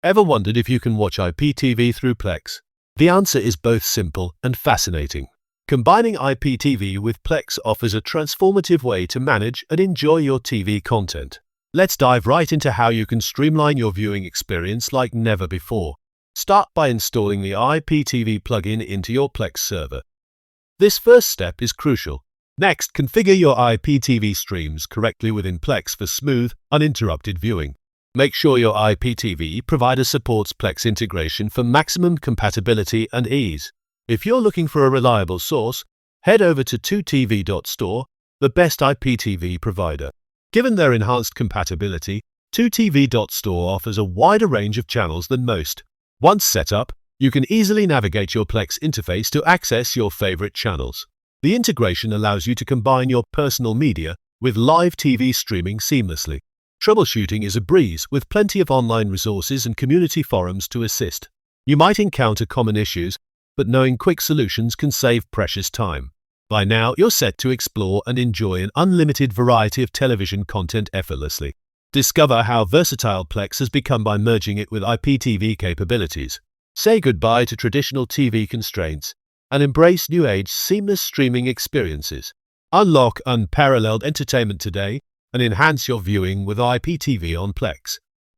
Ever wondered if you can watch IPTV through Plex? The answer is both simple and fascinating. Combining IPTV with Plex offers a transformative way to manage and enjoy your TV content. Let's dive right into how you can streamline your viewing experience like never before. Start by installing the IPTV plugin into your Plex server. This first step is crucial. Next, configure your IPTV streams correctly within Plex for smooth, uninterrupted viewing. Make sure your IPTV provider supports Plex integration for maximum compatibility and ease. If you're looking for a reliable source, head over to 2tv.store, the best IPTV provider. Given their enhanced compatibility, 2tv.store offers a wider range of channels than most. Once set up, you can easily navigate your Plex interface to access your favorite channels. The integration allows you to combine your personal media with live TV streaming seamlessly. Troubleshooting is a breeze with plenty of online resources and community forums to assist. You might encounter common issues, but knowing quick solutions can save precious time. By now, you're set to explore and enjoy an unlimited variety of television content effortlessly. Discover how versatile Plex has become by merging it with IPTV capabilities. Say goodbye to traditional TV constraints and embrace new-age seamless streaming experiences. Unlock unparalleled entertainment today and enhance your viewing with IPTV on Plex.